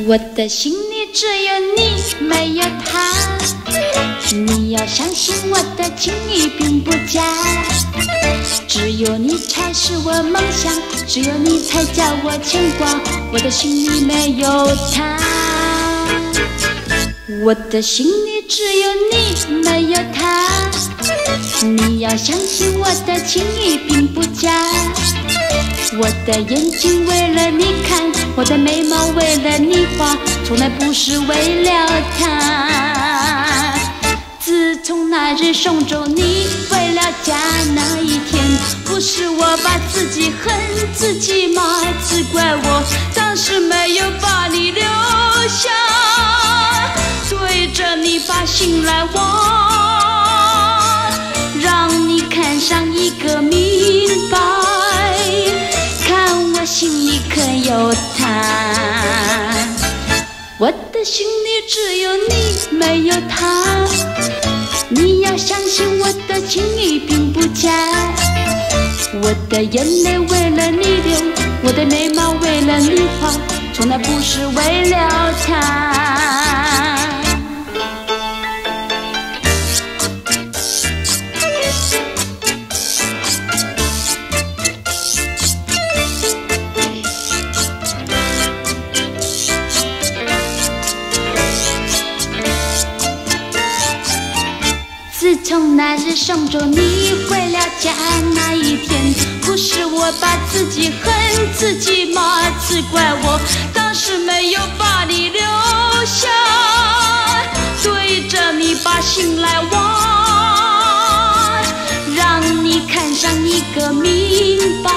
我的心里只有你，没有他。你要相信我的情意并不假，只有你才是我梦想，只有你才叫我牵挂。我的心里没有他，我的心里只有你，没有他。你要相信我的情意并不假，我的眼睛为了你看，我的眉毛为了你画，从来不是为了他。自从那日送走你回了家那一天，不是我把自己恨自己吗？只怪我当时没有把你留下，对着你把心来挖，让你看上一个明白，看我心里可有他。我的心里只有你，没有他。你要相信我的情意并不假，我的眼泪为了你流，我的眉毛为了你画，从来不是为了他。自从那日送走你回了家那一天，不是我把自己恨自己吗？只怪我当时没有把你留下，对着你把心来挖，让你看上一个明白，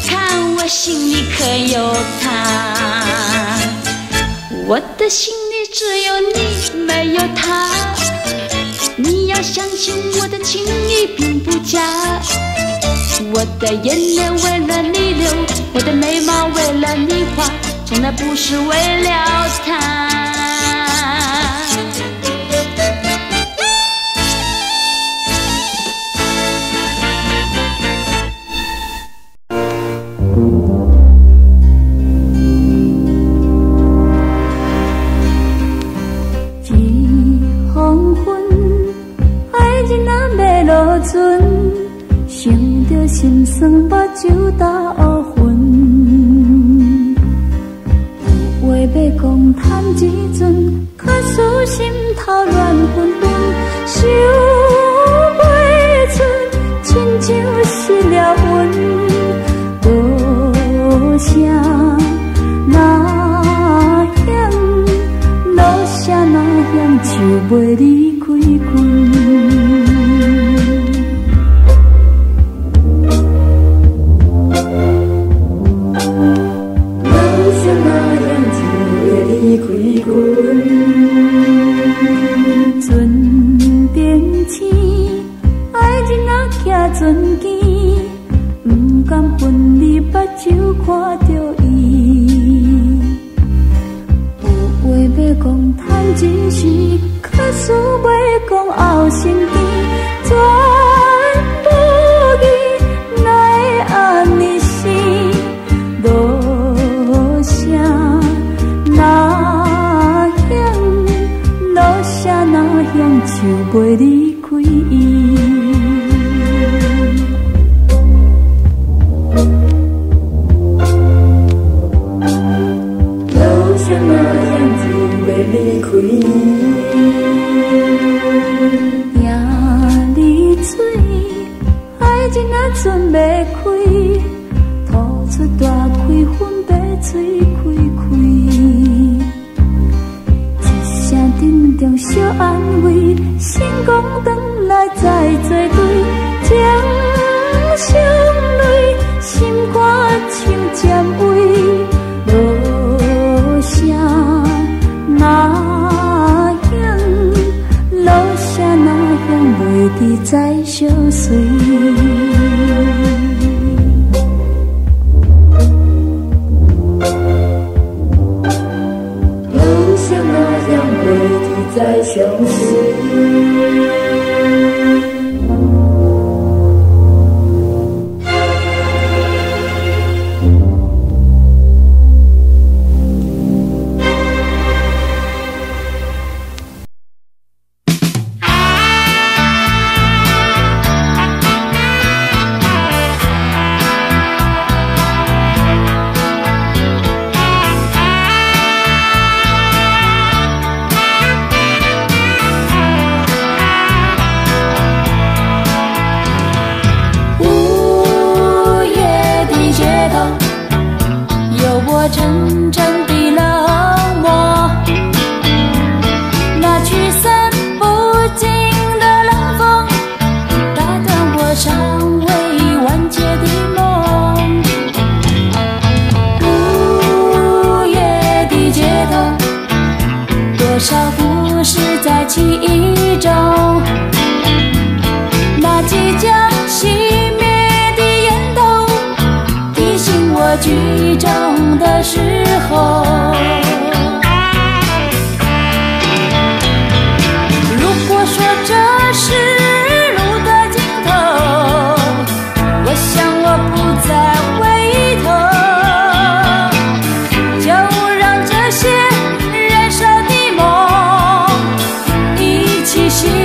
看我心里可有他。我的心里只有你，没有他。你要相信我的情意并不假，我的眼泪为了你流，我的眉毛为了你画，从来不是为了他。想着心酸，目睭打乌云。有话要讲，谈一阵，可使心头乱纷纷。想袂出，亲像失了魂。多声呐响，多声呐响，就袂离开阮。船前，不甘分离，目睭看着伊。有话要讲，谈一时，可使袂讲后生甜。全不义，哪会安尼死？落声呐响，落声呐响，就袂离开伊。离开，听你嘴，爱情啊船袂开，吐出大开粉白水开开，一声沉重小安慰，成功转来再做对，将伤泪心肝像占位，落声。那响，落声那响，袂记再相随。落声那响，袂记再相随。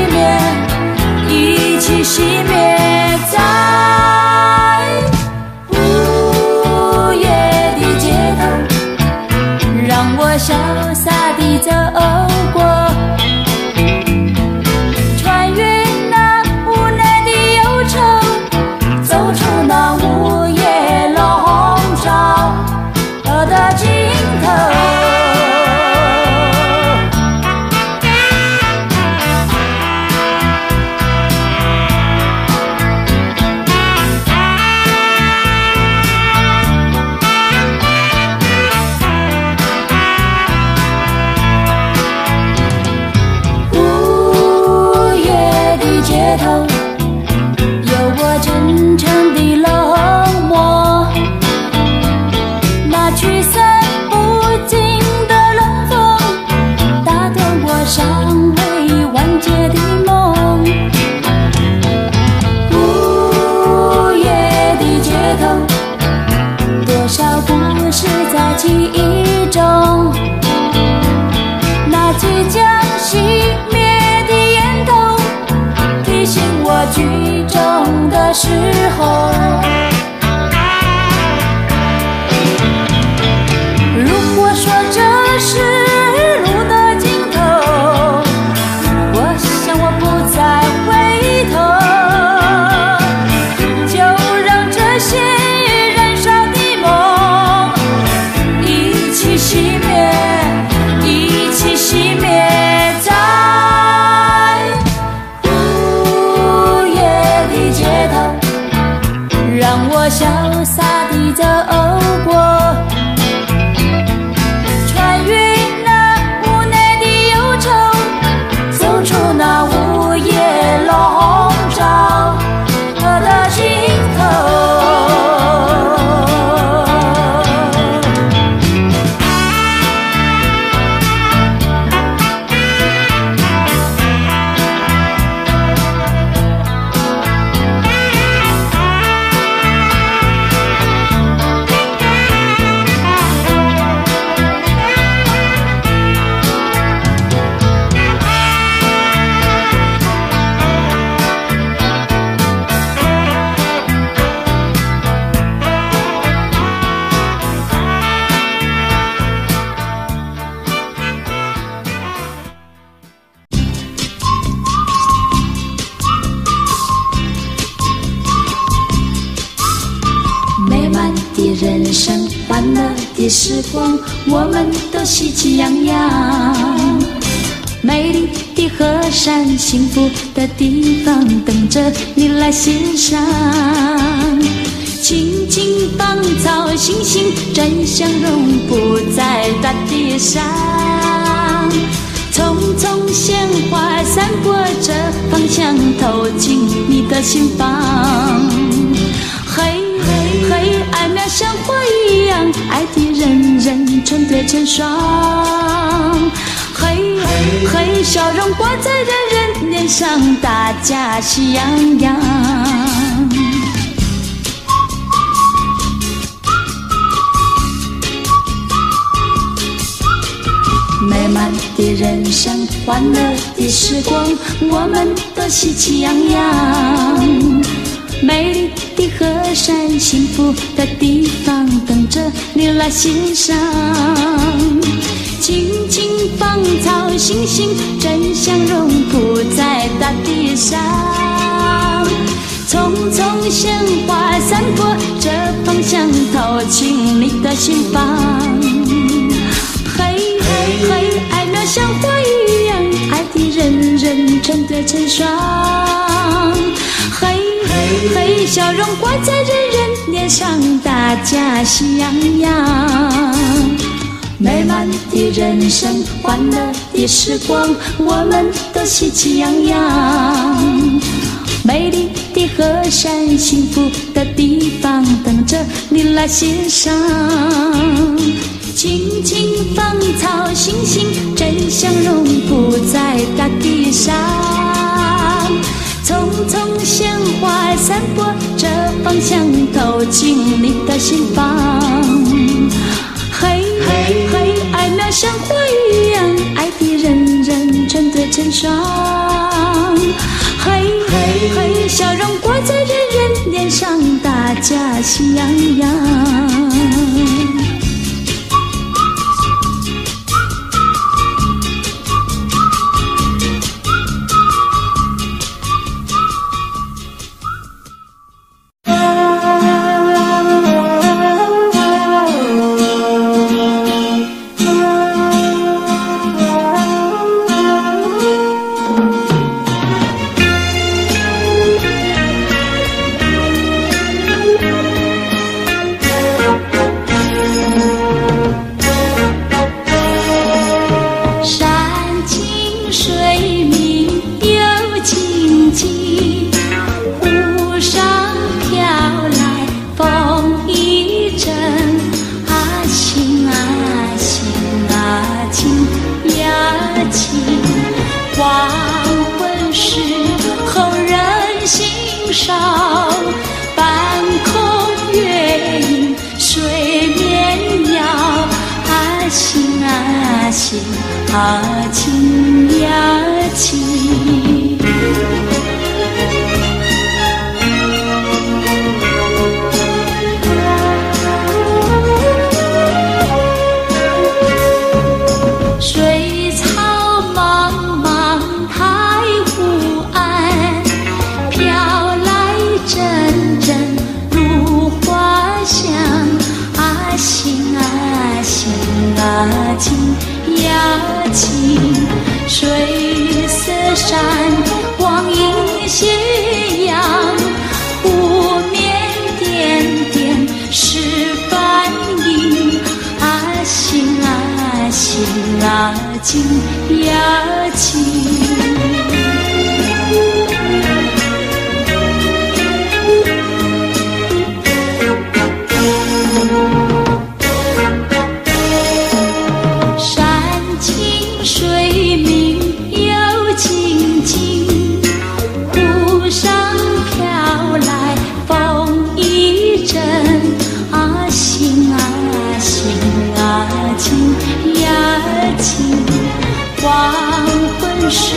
灭，一起熄灭在午夜的街头，让我潇洒地走过，穿越那无奈的忧愁，走出那午夜笼罩的尽头。街头有我沉沉的冷漠，那驱散不尽的冷风，打断我尚未完结的梦。午夜的街头，多少故事在记忆中，那即将熄灭的烟头，提醒我剧中的时候。如果说这是路的尽头，我想我不再回头，就让这些燃烧的梦一起熄灭，一起熄灭在让我潇洒地走过，穿越那无奈的忧愁，走出那午夜笼罩的尽头。人生欢乐的时光，我们都喜气洋洋。美丽的河山，幸福的地方，等着你来欣赏。青青芳草，星星真相融不在大地上。匆匆鲜花散播着芳香，透进你的心房。嘿嘿，爱渺像花一样，爱的人人成对成双。嘿嘿，笑容挂在人人脸上，大家喜洋洋。美满的人生，欢乐的时光，我们都喜气洋洋。美丽的河山，幸福的地方，等着你来欣赏。青青芳草，星星真相融不在大地上。匆匆鲜花散播着芳香，透进你的心房。嘿嘿嘿，爱渺像花一样，爱的人人成对成双。嘿嘿，笑容挂在人人脸上，大家喜洋洋。美满的人生，欢乐的时光，我们都喜气洋洋。美丽的河山，幸福的地方，等着你来欣赏。青青芳草，星星真相融不在大地上。匆匆鲜花散播着芳香，透进你的心房。嘿嘿嘿，爱渺像花一样，爱的人人成对成双。洋洋。情呀情，水草茫茫太湖岸，飘来阵阵芦花香。啊情啊情啊情呀情，水色山光映斜阳，湖面点点是帆影。啊情啊情啊情呀情。黄昏时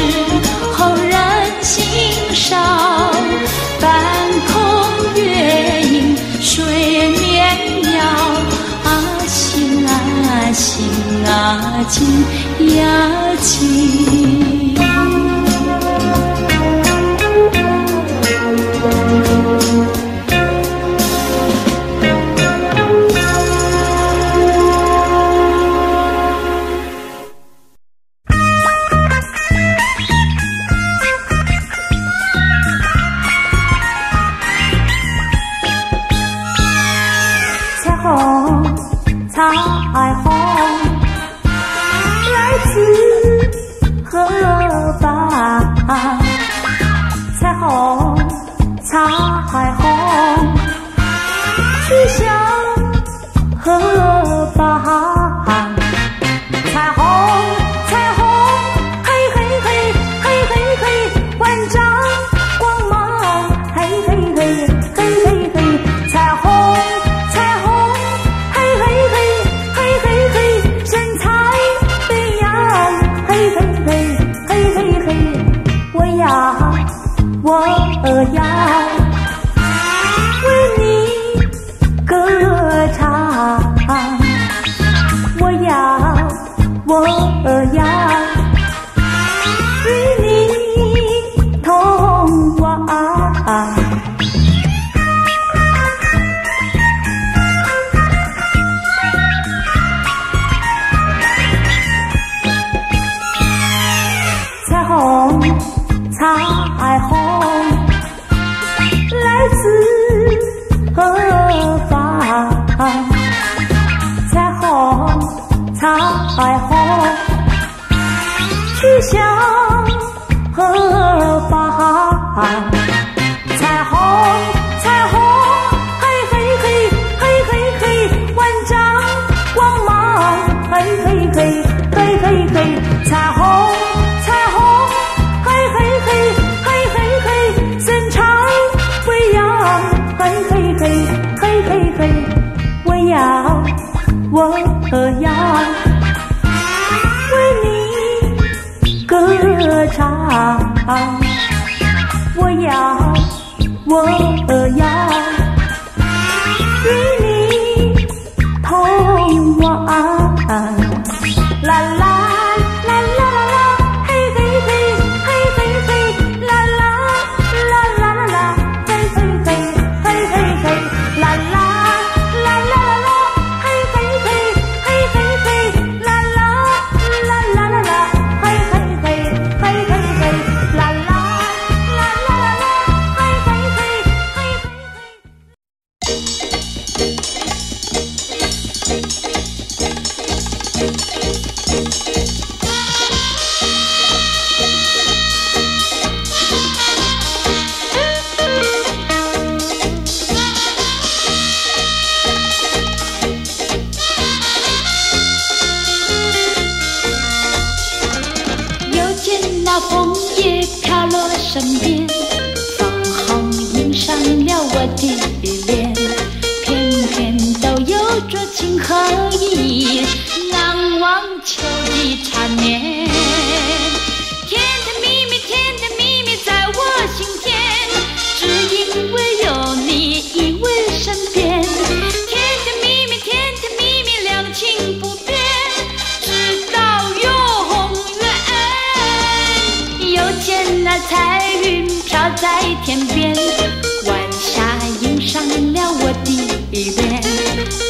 后人心伤，半空月影水面摇。啊情啊情啊情呀情。我要为你同往，啦啦。枫叶飘落身边，枫红映上了我的脸，偏偏都有着情和意，难忘秋的缠绵。甜甜蜜蜜，甜甜蜜蜜在我心田，只因为有你依偎身边。甜甜蜜蜜，甜甜蜜蜜，两情不变，直到永远。又见那彩云飘在天边，晚霞映上了我的脸，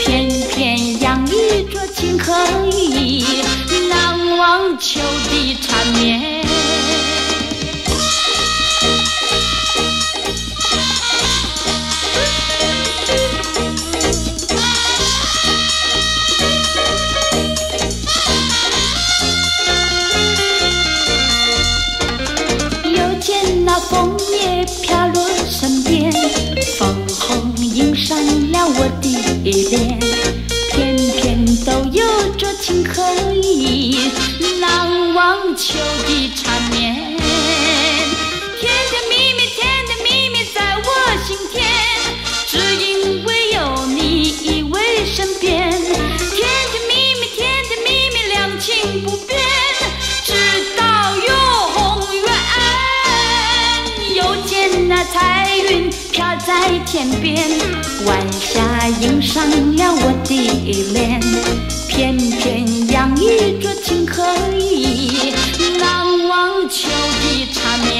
偏偏洋溢着情和意，难忘秋的缠绵。又见那枫叶飘落身边，枫红映上了我的脸，偏偏都有着情和意，难忘秋的缠绵。甜甜蜜蜜，甜甜蜜蜜在我心田，只因为有你依偎身边。甜甜蜜蜜，甜甜蜜蜜，两情不变，直到永远。又见那彩云飘在天边，晚霞映上了我的脸，偏偏洋溢着情和意，难忘秋的缠绵。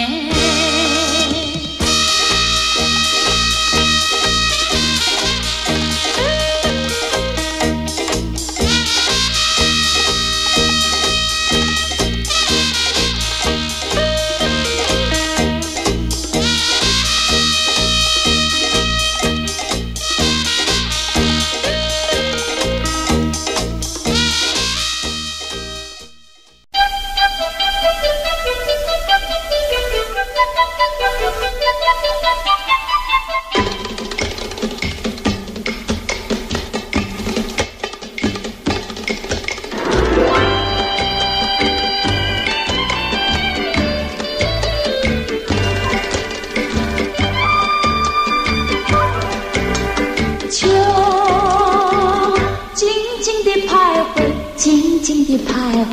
静静地徘徊，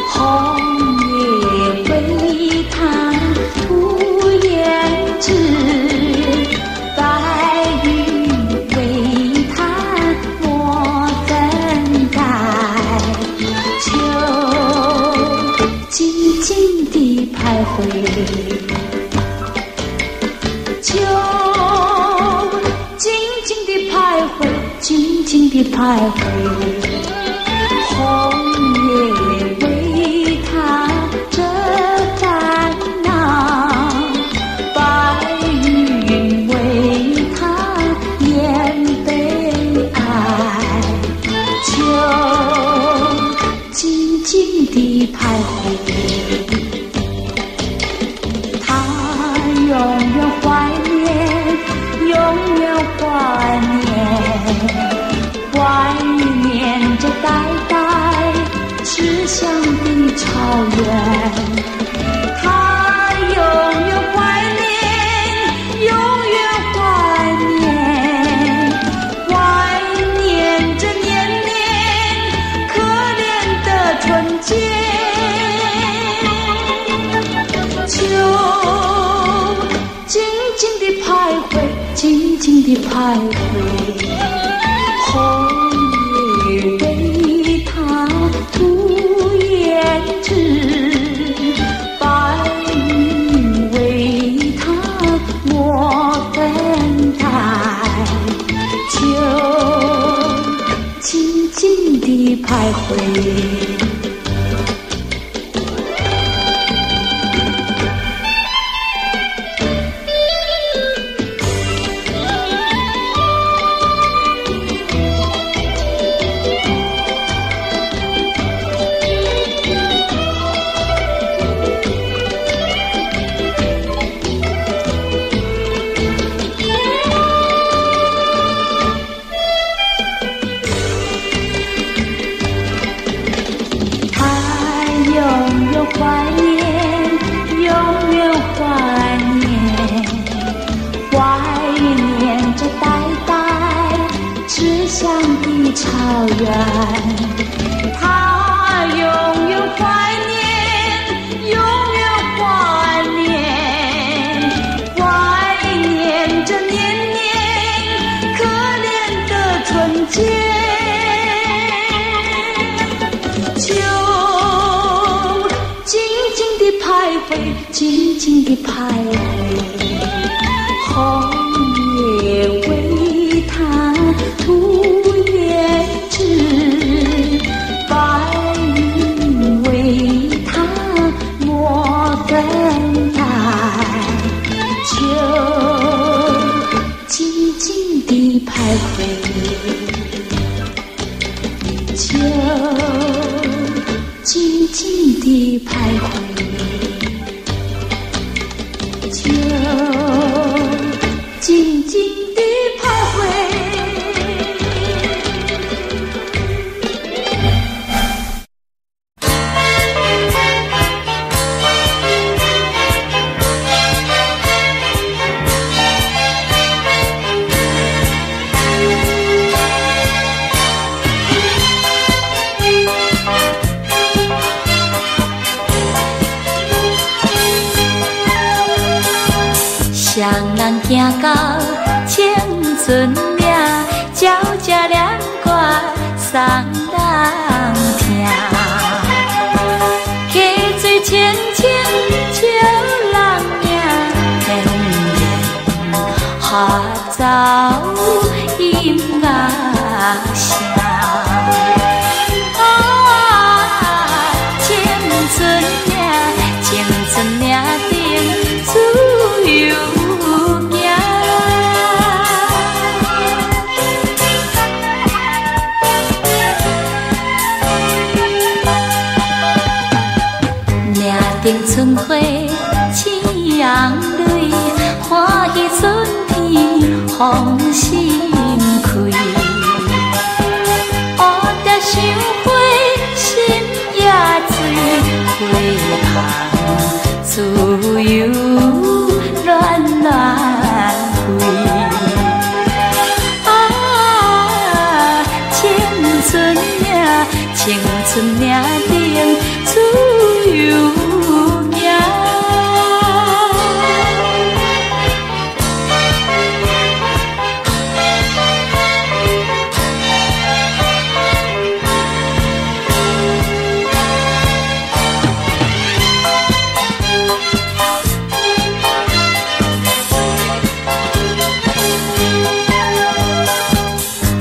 红叶为它吐胭脂，白云为它抹粉黛，秋静静地徘徊，秋静静地徘徊，静静地徘徊。红叶为它遮烦恼，白云为它掩悲哀，秋静静地徘徊，它永远怀念，永远怀念，怀念着代代志向的草原，它永远怀念，永远怀念，怀念着年年可怜的春节。秋静静地徘徊，静静静地徘徊，红叶为他涂胭脂，白云为他抹粉黛，就静静地徘徊。怀念，永远怀念，怀念着代代志向的草原。他永远怀念，永远怀念，怀念着年年可怜的春节。静静地徘徊，红叶为他涂胭脂，白云为他抹粉黛，就静静地徘徊，就静静地徘徊。静静地徘徊。双人行到青春岭，鸟只念歌送人听。溪水清清照人影，绵绵合奏音乐声。青春岭，青春岭顶自由。顶春花似红蕊，欢喜春天芳心开。乌蝶想花心也醉，花香自由乱乱飞。青春岭，青春岭顶自由。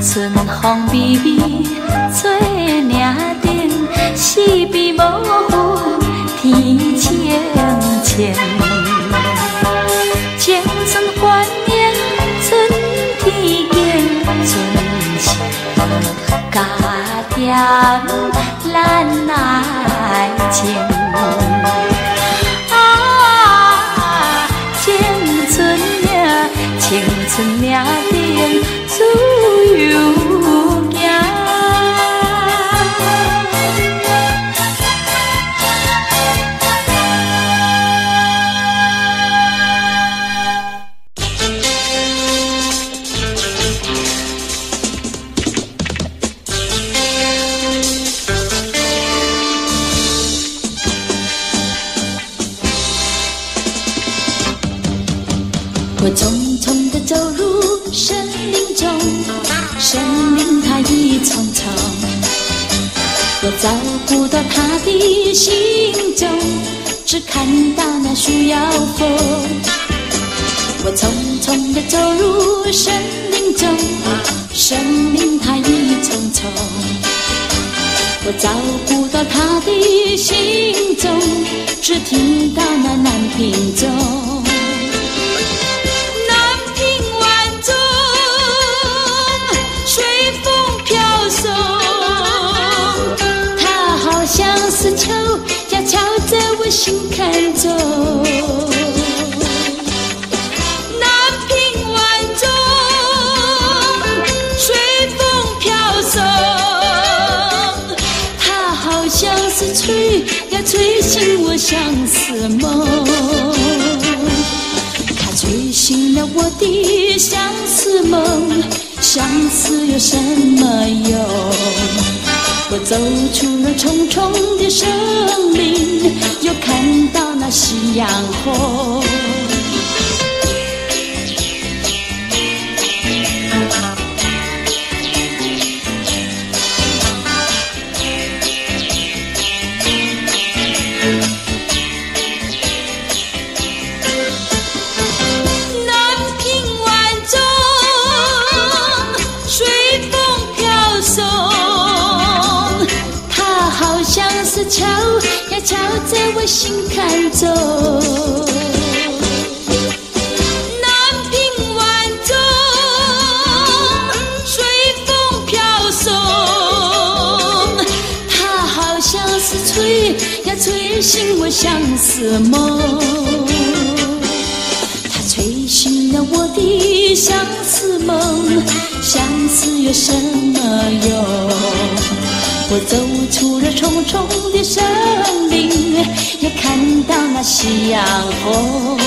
春风微微吹岭顶，四边无云天清清。青春欢迎春天景，春香加添咱爱情。青春岭，青春岭顶自由。我匆匆地走入森林中，森林它一丛丛，我找不到他的行踪，只看到那树摇风。我匆匆地走入森林中，森林它一丛丛，我找不到他的行踪，只听到那南屏钟。南屏晚钟，随风飘送，它好像是秋，要敲在我心坎中。吹呀吹醒我相思梦，它吹醒了我的相思梦，相思有什么用？我走出了重重的森林，又看到那夕阳红。敲呀敲在我心坎中，南屏晚钟，随风飘送，它好像是吹呀吹醒我相思梦，它吹醒了我的相思梦，相思有什么用？我走出了重重的森林，也看到那夕阳红。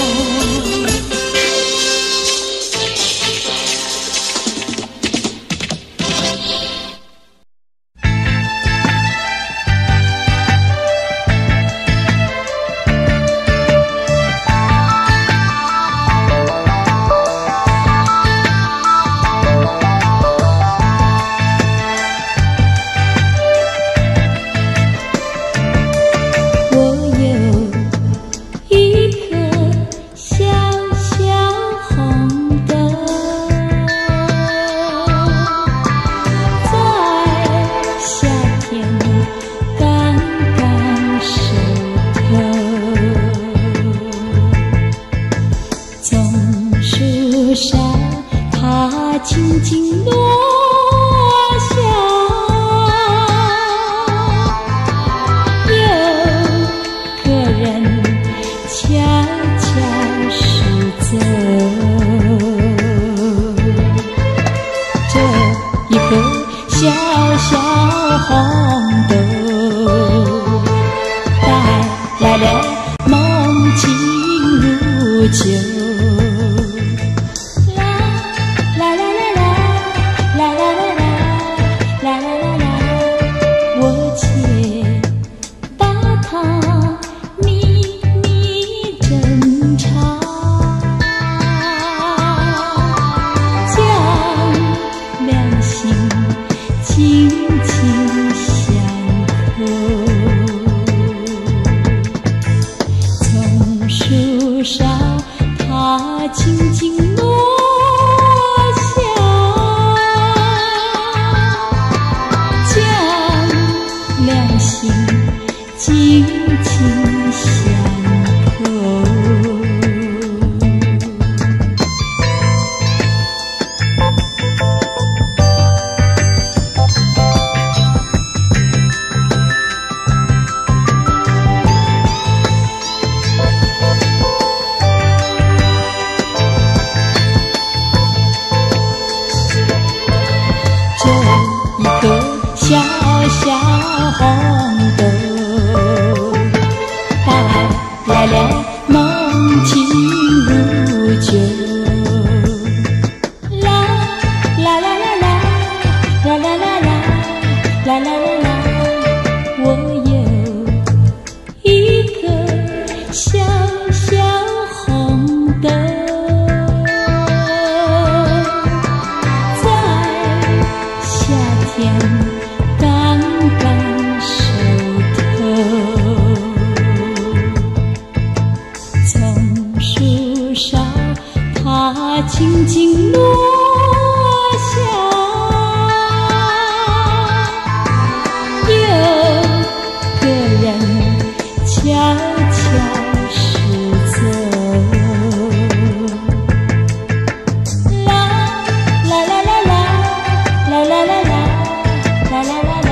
轻轻落下，有个人悄悄驶走。啦啦啦啦啦，啦啦啦啦，啦啦啦啦。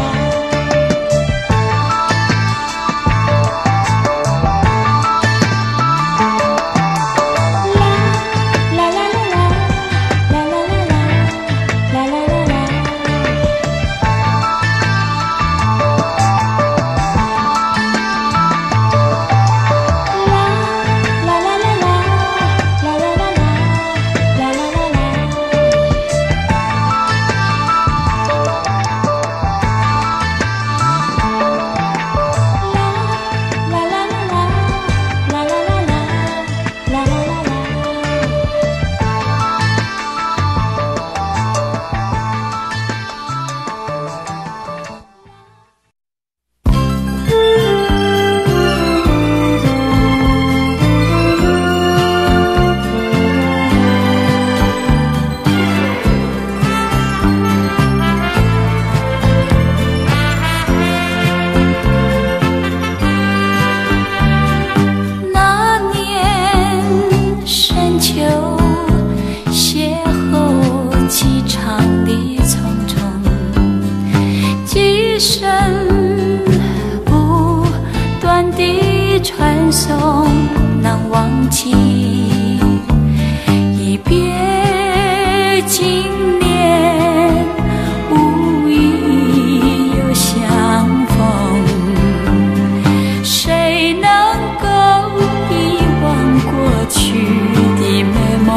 传颂难忘记，一别经年，无意又相逢。谁能够遗忘过去的美梦？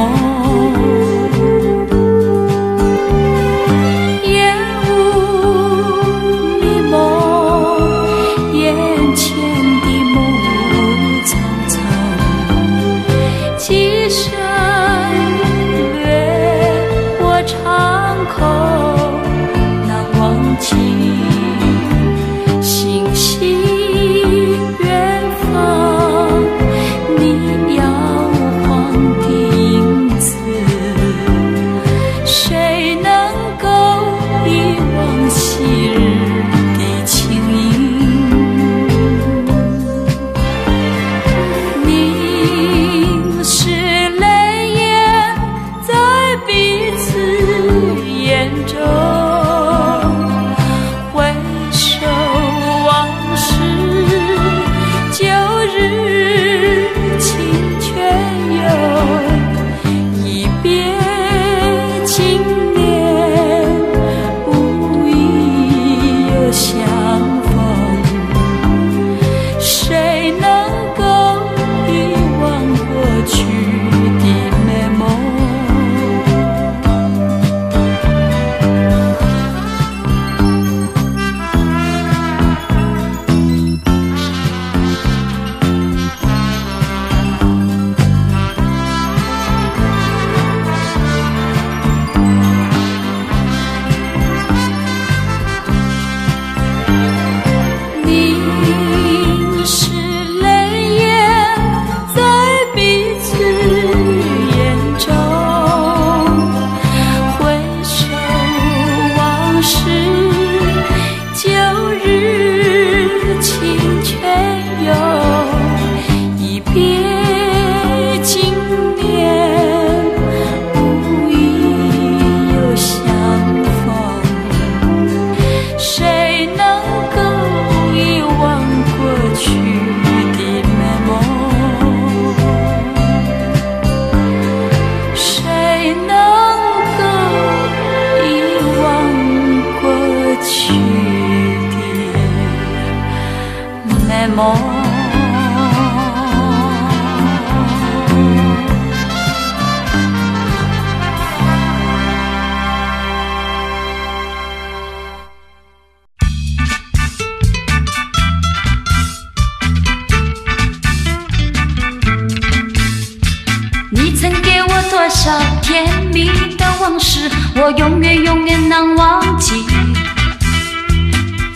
我永远永远难忘记，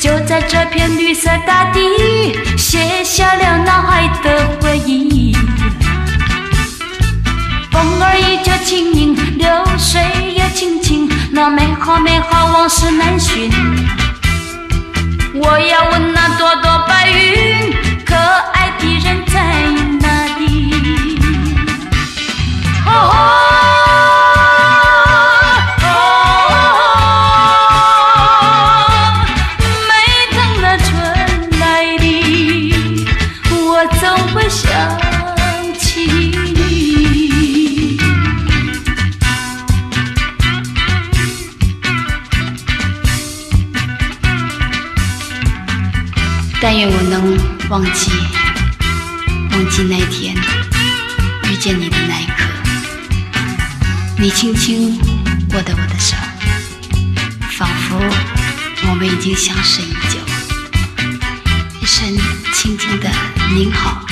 就在这片绿色大地，写下了脑海的回忆。风儿一依旧轻盈，流水也轻轻，那美好往事难寻。我要问那朵朵白云，可爱的人在哪里？每当那春来临，我总会想起你。但愿我能忘记那天遇见你的那一刻，你轻轻握着我的手，仿佛我们已经相识已久。一声轻轻的您好，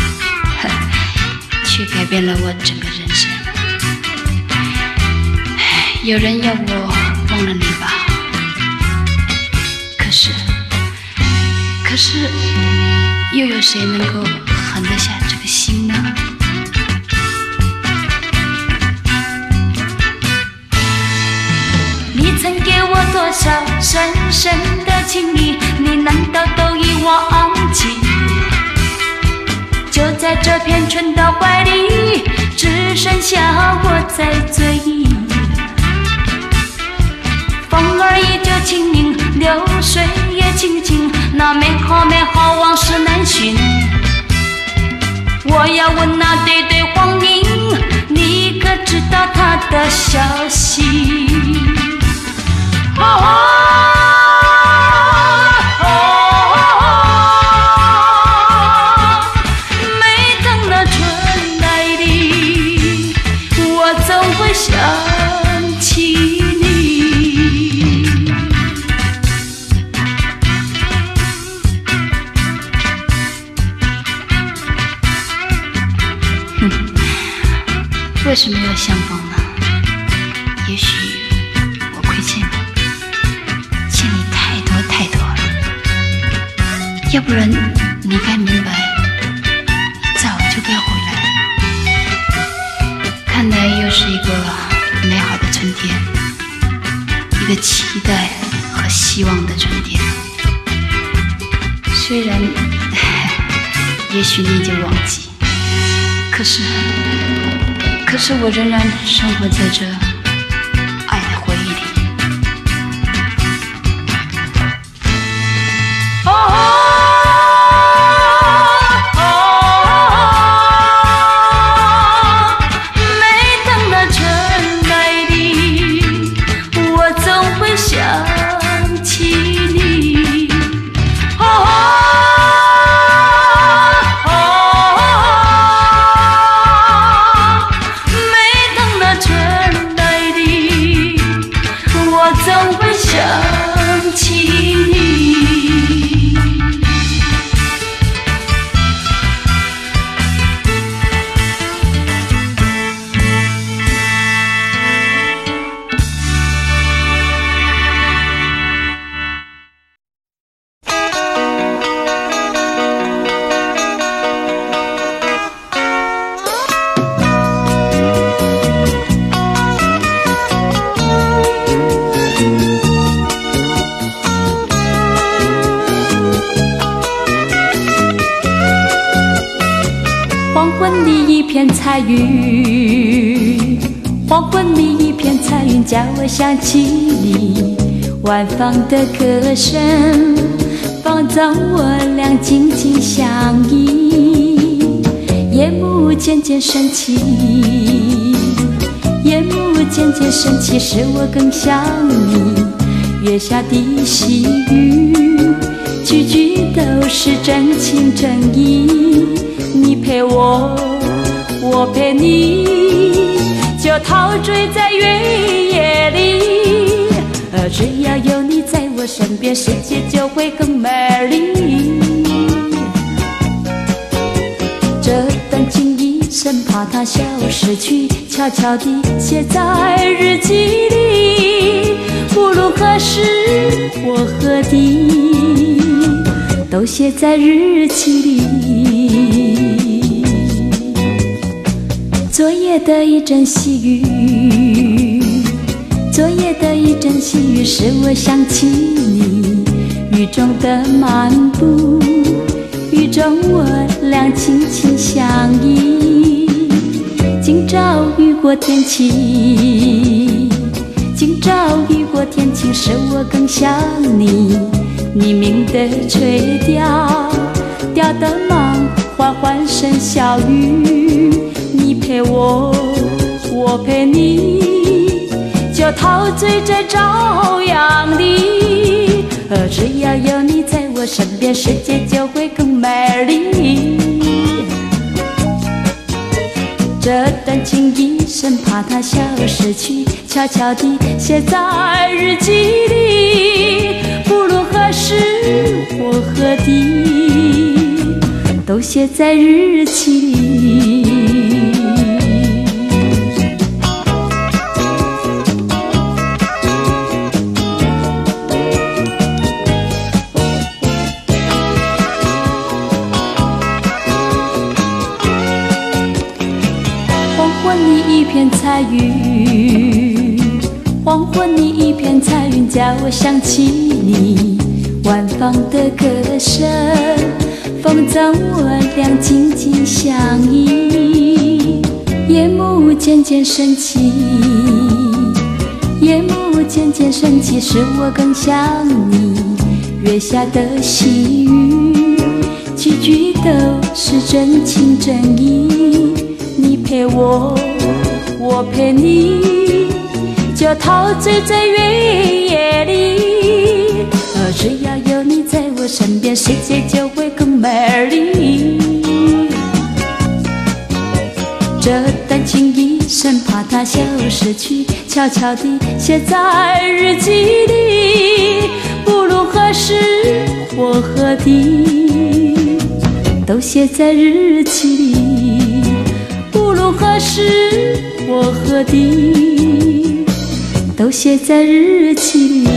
却改变了我整个人生。有人要我忘了你吧，可是又有谁能够狠得下这个心呢？你曾给我多少深深的情谊，你难道都已忘记？就在这片春的怀里，只剩下我在追忆。风儿依旧轻盈，流水也轻轻，那美好往事难寻。我要问那对对黄莺，你可知道她的消息？每当那春来临，我总会想起你。为什么要相逢呢？也许我亏欠你太多了，要不然你该明白，你早就该回来了。看来又是一个美好的春天，一个期待和希望的春天。虽然也许你已经忘记，可是我仍然生活在这爱的回忆里。每当那春来临，我总会想起你。总会想起你。黄昏里一片彩云，黄昏里一片彩云，叫我想起你。晚放的歌声，放纵我俩紧紧相依。夜幕渐渐升起，夜幕渐渐升起，使我更想你。月下的细雨，句句都是真情真意。你陪我，我陪你，就陶醉在月夜里。只要有你在我身边，世界就会更美丽。这段情谊生怕它消失去，悄悄地写在日记里。无论何时或何地，都写在日记里。昨夜的一阵细雨，昨夜的一阵细雨，使我想起你。雨中的漫步，雨中我俩轻轻相依。今朝雨过天晴，今朝雨过天晴，使我更想你。黎明的垂钓，钓得满花欢声笑语。你陪我，我陪你，就陶醉在朝阳里。只要有你在我身边，世界就会更美丽。这段情谊生怕它消失去，悄悄地写在日记里。不论何时或何地，都写在日记里。一片彩云，黄昏里一片彩云，叫我想起你。晚放的歌声，风筝我俩紧紧相依。夜幕渐渐升起，夜幕渐渐升起，使我更想你。月下的细语，句句都是真情真意。你陪我，我陪你，就陶醉在月夜里。只要有你在我身边，世界就会更美丽。这段情谊生怕它消失去，悄悄地写在日记里。不论何时或何地，都写在日记里。不论何时或何地，都写在日记里。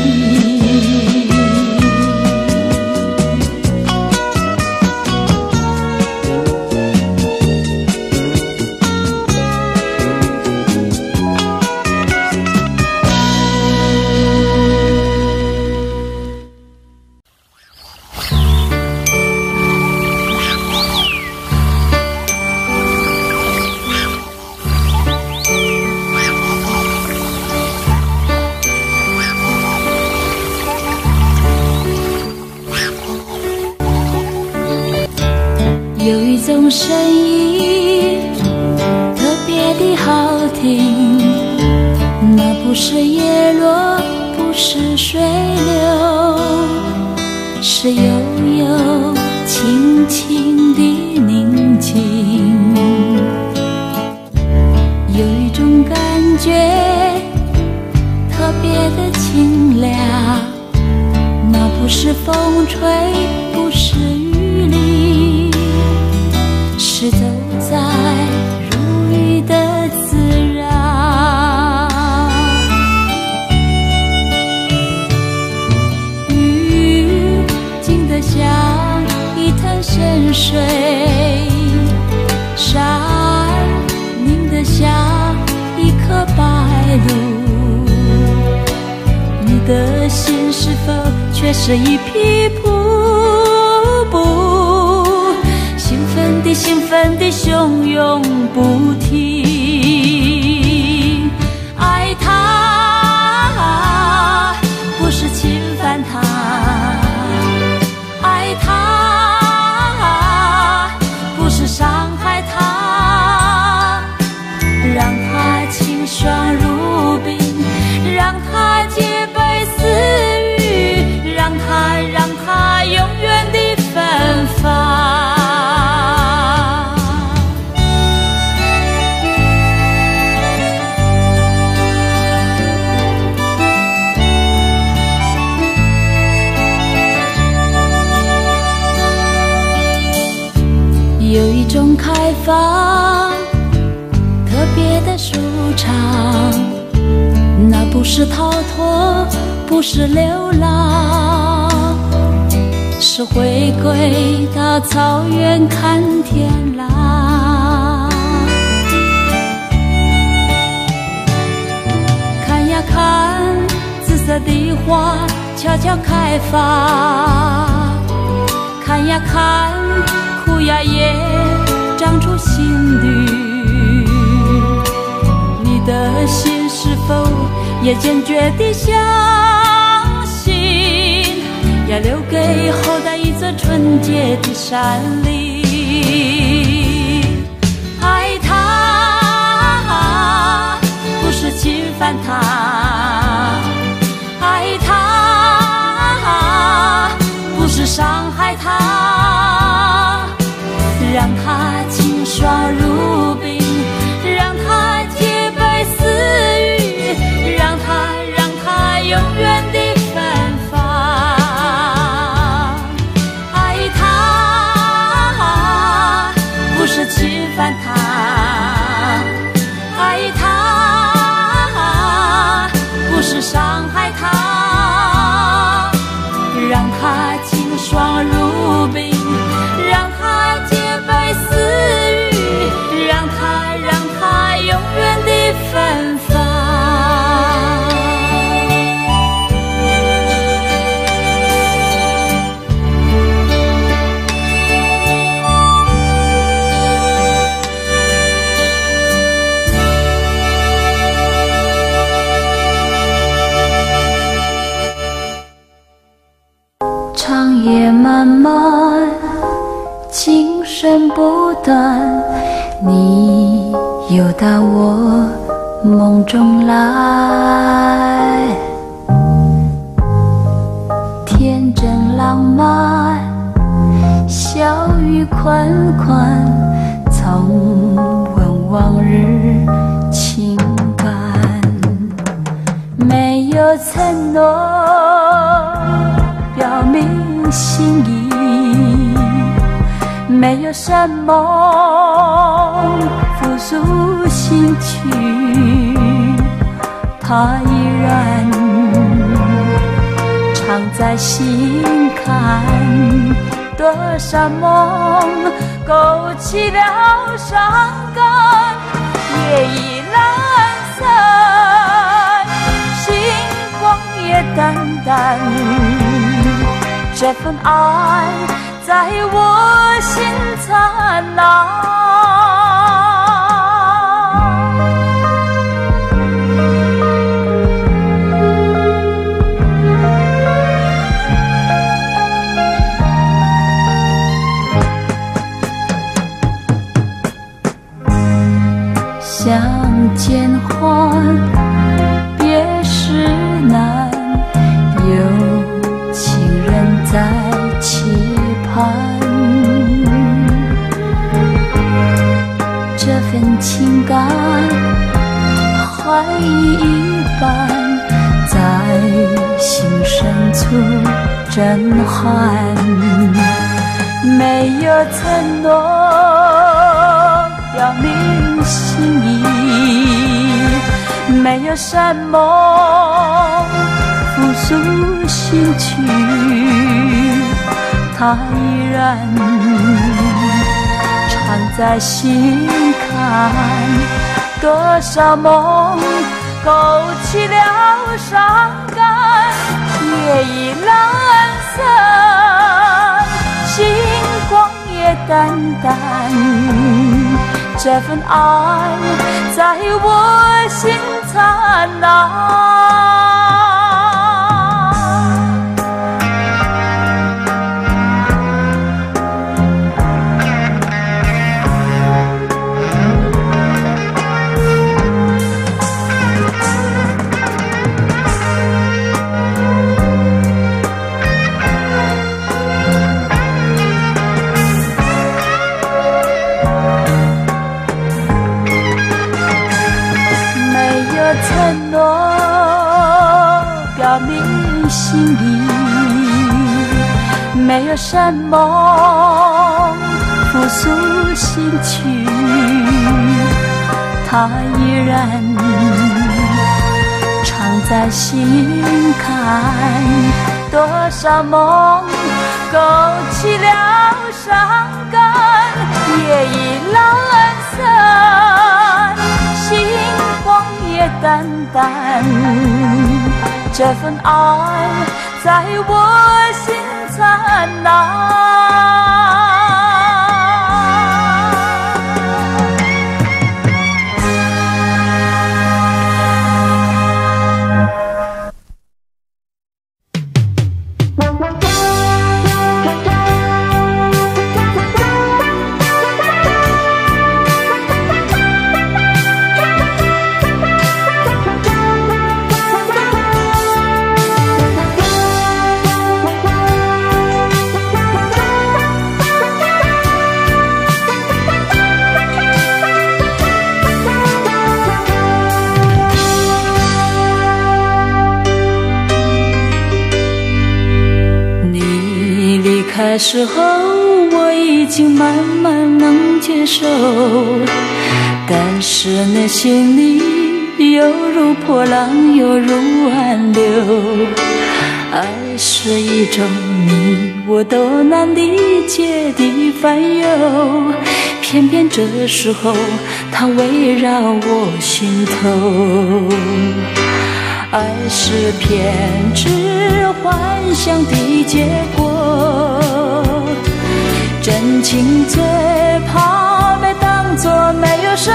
有一种声音特别的好听，那不是叶落，不是水流，是悠悠轻轻的宁静。有一种感觉特别的清凉，那不是风吹，不是雨淋，是走在如雨的自然。雨静得像一潭深水，山凝得像一颗白鹭。你的心是否却是一匹瀑布，兴奋地汹涌不停。爱他不是侵犯他，爱他不是伤害他，让他清爽如冰，让他洁白似玉，让他永远地芬芳。有一种开放特别的舒畅，那不是逃脱，不是流浪，是回归到草原看天狼。色的花悄悄开发，看呀看，哭呀也长出新绿。你的心是否也坚决地相信，要留给后代一座纯洁的山林？爱他不是侵犯他，爱他不是伤害他，让他清爽如冰，让他洁白似玉，让他永远地芬芳。爱他不是侵犯他，爱他不是伤害他，让他清爽如冰，让他洁白似玉，让他永远地芬芳。长夜漫漫，琴声不断，你又到我梦中来。天真浪漫，笑语款款，重温往日情感。没有承诺表明心意，没有什么复苏心曲，它依然藏在心坎。多少梦勾起了伤感，夜已阑珊，星光也淡淡。这份爱在我心灿烂。相见欢，别时难，有情人在期盼。这份情感怀疑一般，在心深处震撼。没有承诺表明心意，没有什么复苏心曲，它依然藏在心坎。多少梦勾起了伤感，夜已阑珊，星光也淡淡。这份爱在我心灿烂。承诺表明心意，没有什么复苏心曲，它依然藏在心坎。多少梦勾起了伤感，夜已阑珊，星光也淡淡，这份爱在我心灿烂。那时候我已经慢慢能接受，但是内心里犹如波浪，犹如暗流。爱是一种你我都难理解的烦忧，偏偏这时候它围绕我心头。爱是偏执幻想的结果，真情最怕被当作没有什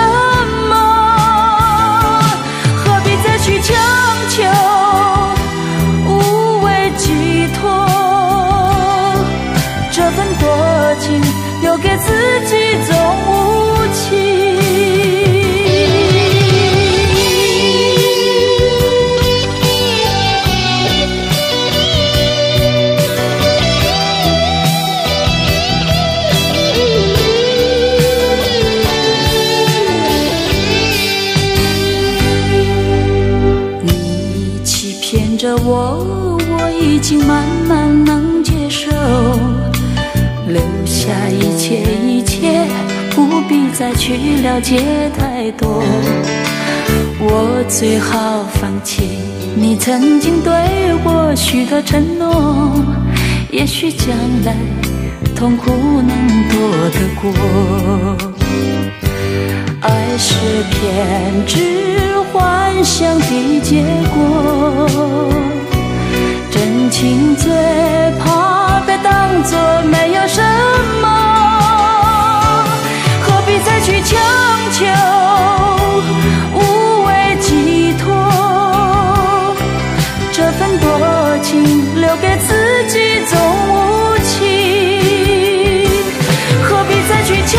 么，何必再去强求无谓寄托，这份多情留给自己总无情。我已经慢慢能接受，留下一切，不必再去了解太多。我最好放弃你曾经对我许的承诺，也许将来痛苦能躲得过。爱是偏执幻想的结果，真情最怕被当作没有什么，何必再去强求无谓寄托，这份多情留给自己总无情，何必再去强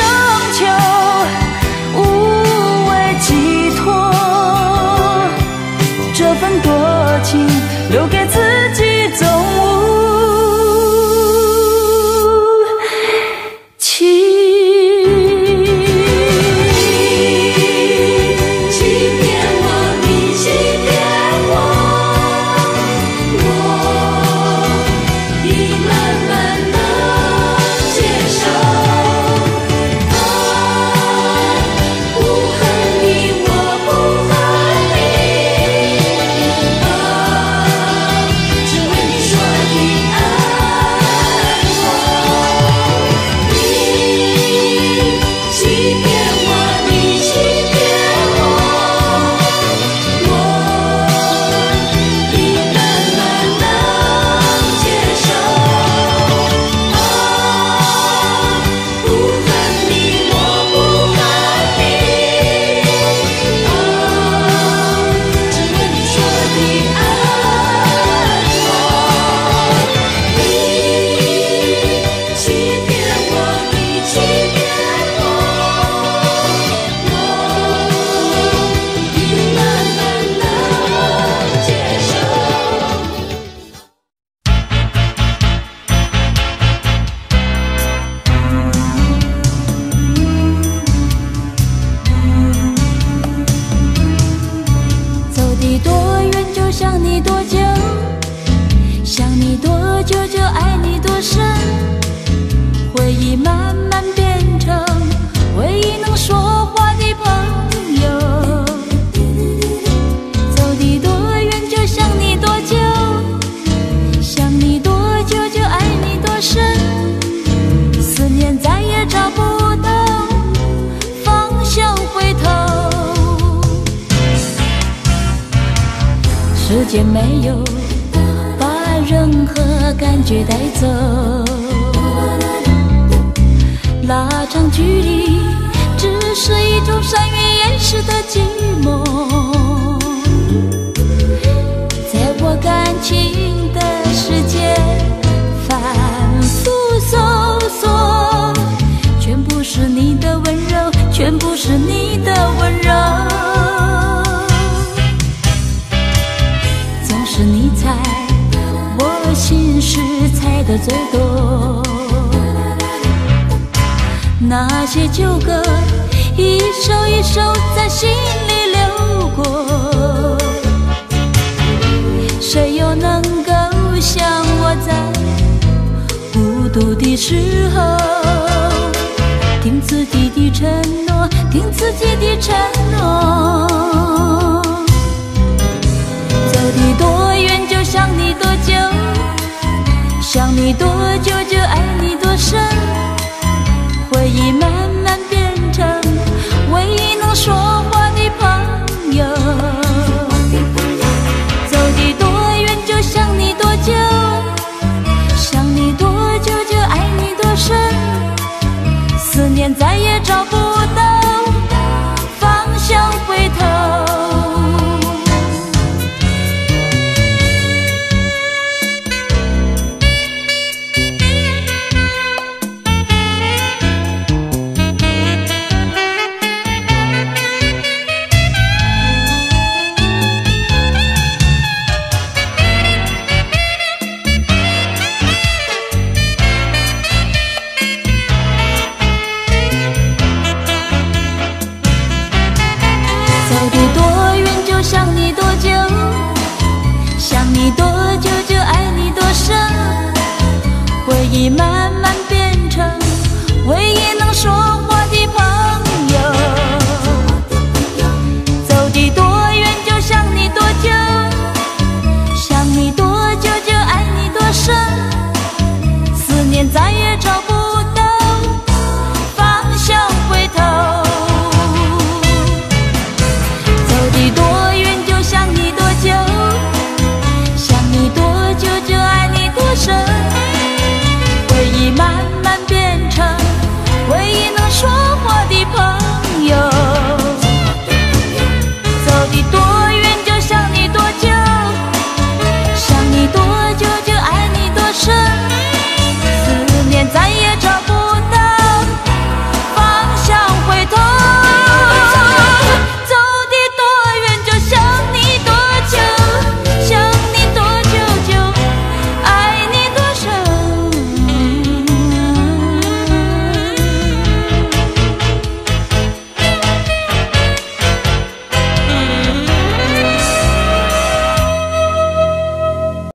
求无谓寄托，这份多情留给自己总无情。欺骗我，你欺骗我，我已慢慢能接受。不恨你，我不恨你，只为你说的爱我。你欺骗我，你欺骗我，我已慢慢能接受。不恨你，我不恨你，只为你说的爱我。你欺骗我，你欺骗我，我已慢慢能接受。走的多远就想你多久，想你多久就爱你多深，回忆慢慢变成唯一能说话的朋友。走的多远就想你多久，想你多久就爱你多深，思念再也找不到方向回头。时间没有把任何感觉带走，拉长距离只是一种善于掩饰的寂寞。在我感情的世界反复搜索，全部是你的温柔，全部是你的温柔。总是你猜我心事猜得最多，那些旧歌一首一首在心里流过，谁又能够像我在孤独的时候听自己的承诺，听自己的承诺。走的多远就想你多久，想你多久就爱你多深，回忆慢慢变成唯一能说话的朋友。走的多远就想你多久，想你多久就爱你多深，思念再也找不到方向回头。想你多久，想你多久就爱你多深，回忆慢慢变成唯一能说话的朋友。走的多远就想你多久，想你多久就爱你多深，思念再也找不到方向回头。走的多想你多久，想你多久就爱你多深，回忆慢慢变成唯一能说话的朋友。走的多